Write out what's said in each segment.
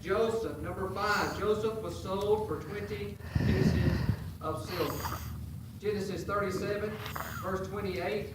Joseph, number 5. Joseph was sold for 20 pieces of silver. Genesis 37, verse 28.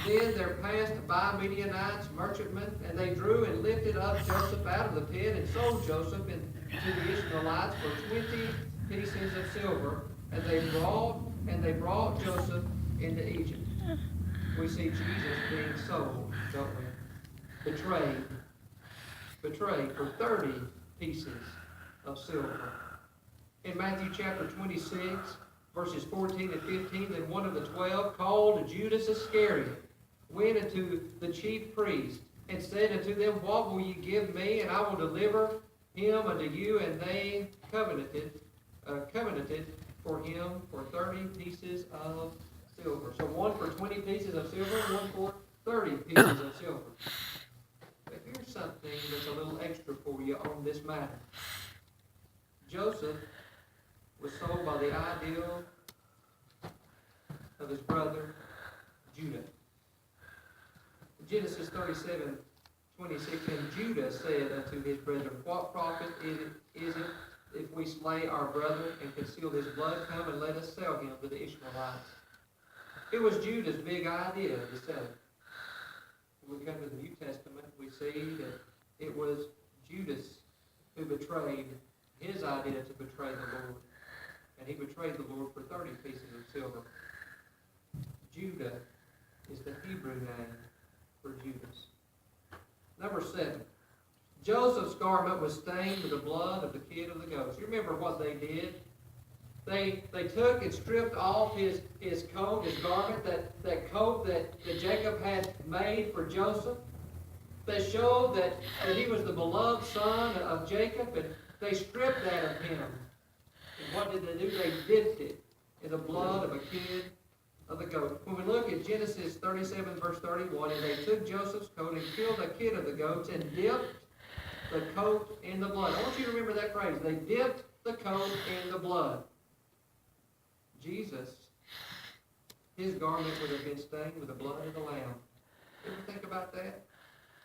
Then there passed by Midianites, merchantmen, and they drew and lifted up Joseph out of the pit and sold Joseph to the Ishmaelites for 20 pieces of silver. And they brought Joseph into Egypt. We see Jesus being sold, don't we? Betrayed for 30 pieces of silver. In Matthew chapter 26, verses 14 and 15, then one of the 12, called Judas Iscariot, went unto the chief priests, and said unto them, what will ye give me, and I will deliver him unto you. And they covenanted for him for 30 pieces of silver. So one for 20 pieces of silver, and one for 30 pieces of silver. But here's something that's a little extra for you on this matter. Joseph was sold by the ideal of his brother Judah. Genesis 37, 26, and Judah said unto his brethren, what profit is it if we slay our brother and conceal his blood? Come and let us sell him to the Ishmaelites. It was Judah's big idea to sell him. When we come to the New Testament, we see that it was Judas who betrayed his idea to betray the Lord. And he betrayed the Lord for 30 pieces of silver. Judah is the Hebrew name for Judas. Number 7. Joseph's garment was stained with the blood of the kid of the goats. You remember what they did? They took and stripped off his coat, his garment, that coat that Jacob had made for Joseph. They showed that he was the beloved son of Jacob, and they stripped that of him. And what did they do? They dipped it in the blood of a kid of the goat. When we look at Genesis 37, verse 31, and they took Joseph's coat and killed a kid of the goats and dipped the coat in the blood. I want you to remember that phrase. They dipped the coat in the blood. Jesus, his garment would have been stained with the blood of the Lamb. Ever think about that?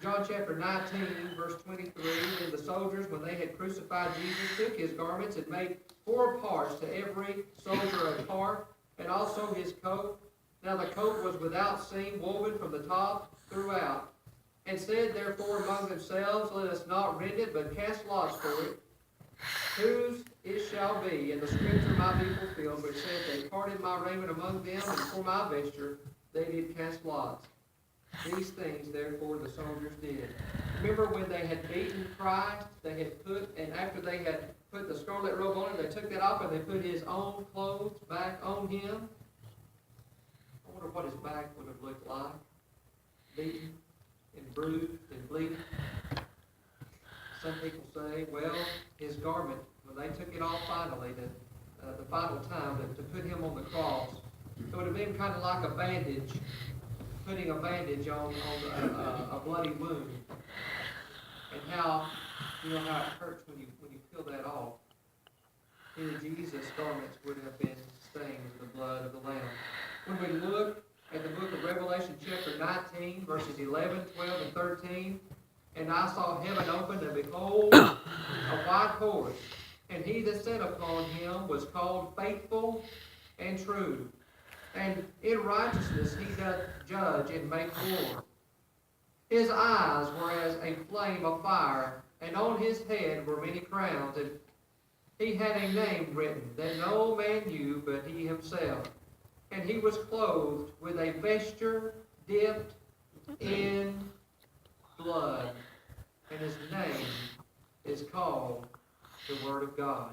John chapter 19, verse 23, and the soldiers, when they had crucified Jesus, took his garments and made 4 parts, to every soldier a part, and also his coat. Now the coat was without seam, woven from the top throughout. And said therefore among themselves, let us not rend it, but cast lots for it, whose it shall be. And the scripture might be fulfilled, which said, they parted my raiment among them, and for my vesture they did cast lots. These things, therefore, the soldiers did. Remember when they had beaten Christ, they had put, and after they had put the scarlet robe on him, they took that off and they put his own clothes back on him. I wonder what his back would have looked like. Beaten and bruised and bleeding. Some people say, well, his garment, when they took it off finally, the final time to put him on the cross, it would have been kind of like a bandage, putting a bandage on a bloody wound. And how, you know how it hurts when you peel that off. Here Jesus' garments would have been stained with the blood of the Lamb. When we look at the book of Revelation chapter 19, verses 11, 12, and 13, and I saw heaven opened, and behold, a white horse, and he that sat upon him was called Faithful and True. And in righteousness he doth judge and make war. His eyes were as a flame of fire, and on his head were many crowns, and he had a name written that no man knew but he himself. And he was clothed with a vesture dipped in blood, and his name is called the Word of God.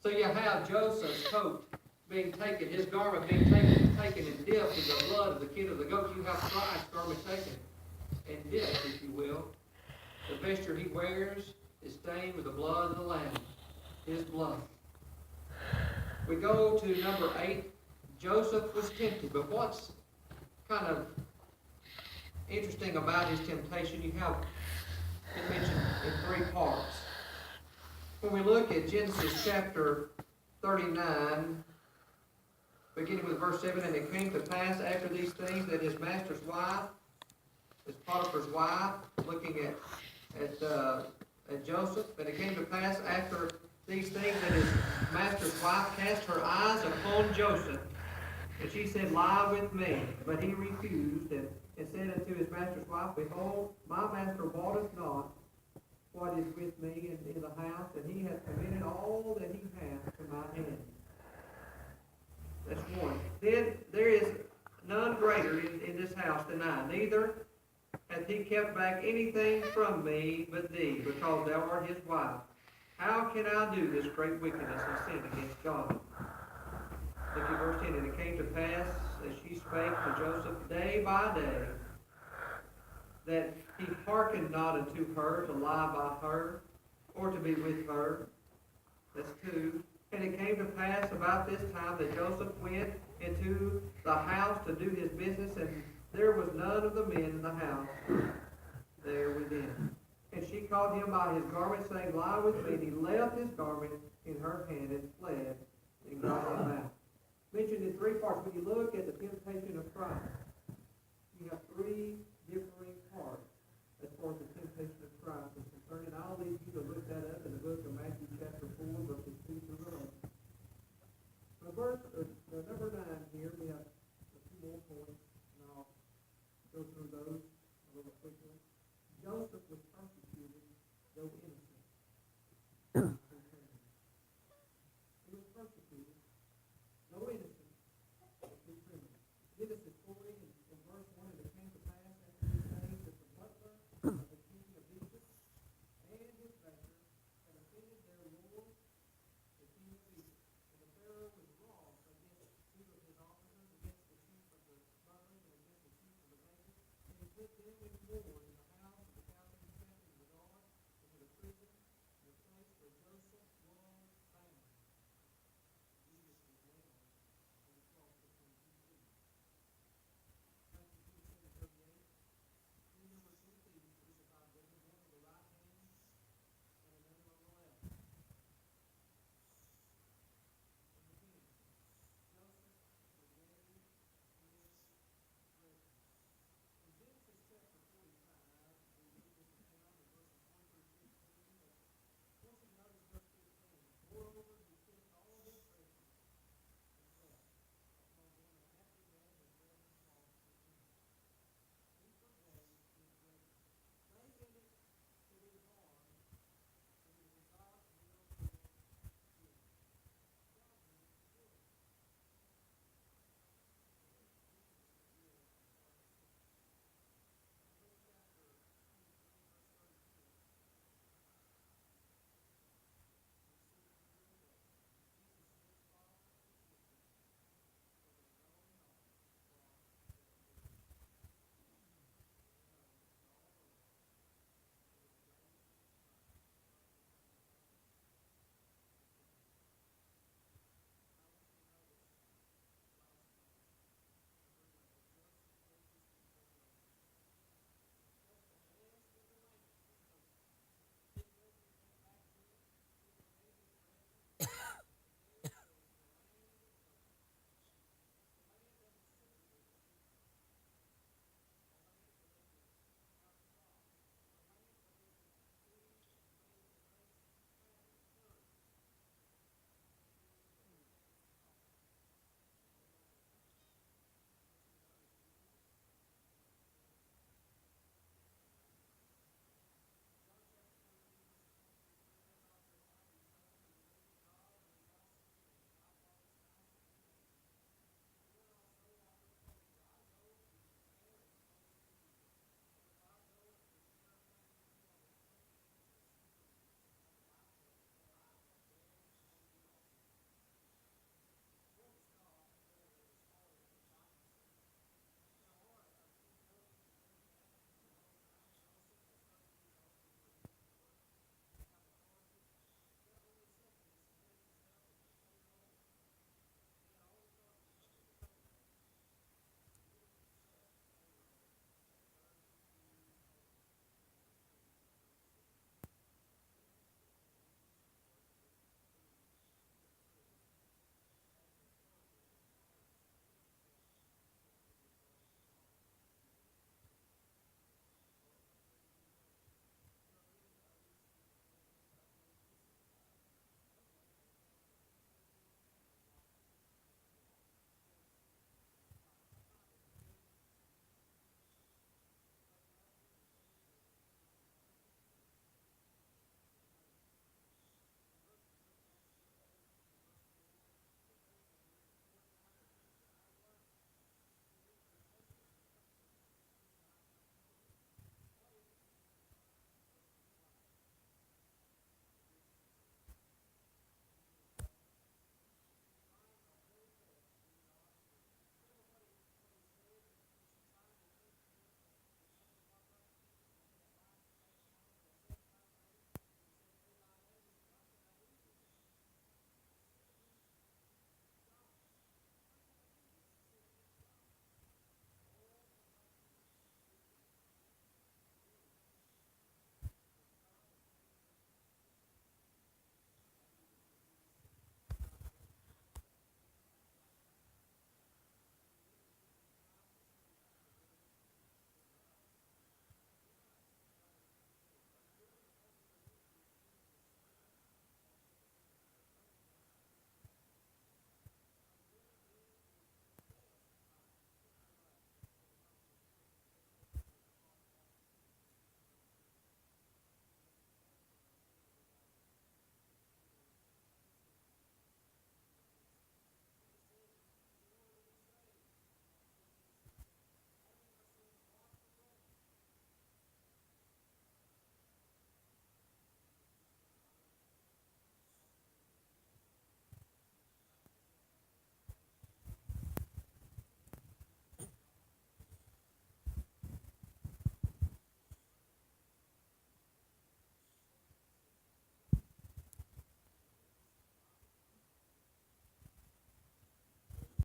So you have Joseph's coat being taken, his garment being taken and dipped in the blood of the kid of the goat. You have Christ's garment taken and dipped, if you will. The vesture he wears is stained with the blood of the Lamb, his blood. We go to number 8. Joseph was tempted, but what's kind of interesting about his temptation, you have it mentioned in 3 parts. When we look at Genesis chapter 39, beginning with verse 7, and it came to pass after these things that his master's wife, his Potiphar's wife, looking at Joseph. And it came to pass after these things that his master's wife cast her eyes upon Joseph, and she said, Lie with me. But he refused, and said unto his master's wife, Behold, my master wotteth not what is with me in the house, and he hath committed all that he hath to my hand. That's one. Then there is none greater in this house than I, neither hath he kept back anything from me but thee, because thou art his wife. How can I do this great wickedness and sin against God? Look at verse 10. And it came to pass, as she spake to Joseph day by day, that he hearkened not unto her to lie by her, or to be with her. That's two. And it came to pass about this time that Joseph went into the house to do his business, and there was none of the men in the house there within. And she called him by his garment, saying, Lie with me. And he left his garment in her hand and fled, and got him out. Mentioned in three parts. When you look at the temptation of Christ, you have three differing parts as far as the temptation of Christ is concerned. And I'll leave you to look that up in the book of Matthew chapter 4, verses 2 through 11. Number 9 here, we have a few more points, and I'll go through those a little quickly. Joseph was persecuted, though innocent. He was persecuted, though innocent, but he criminal. Genesis 40 in verse 1, and it came to pass after these things that the butler of the king of Egypt and his master had offended their lord, the king of Egypt. And the Pharaoh was wroth against two of his officers, against the chief of the smugglers, and against the chief of the bankers, and he put them with war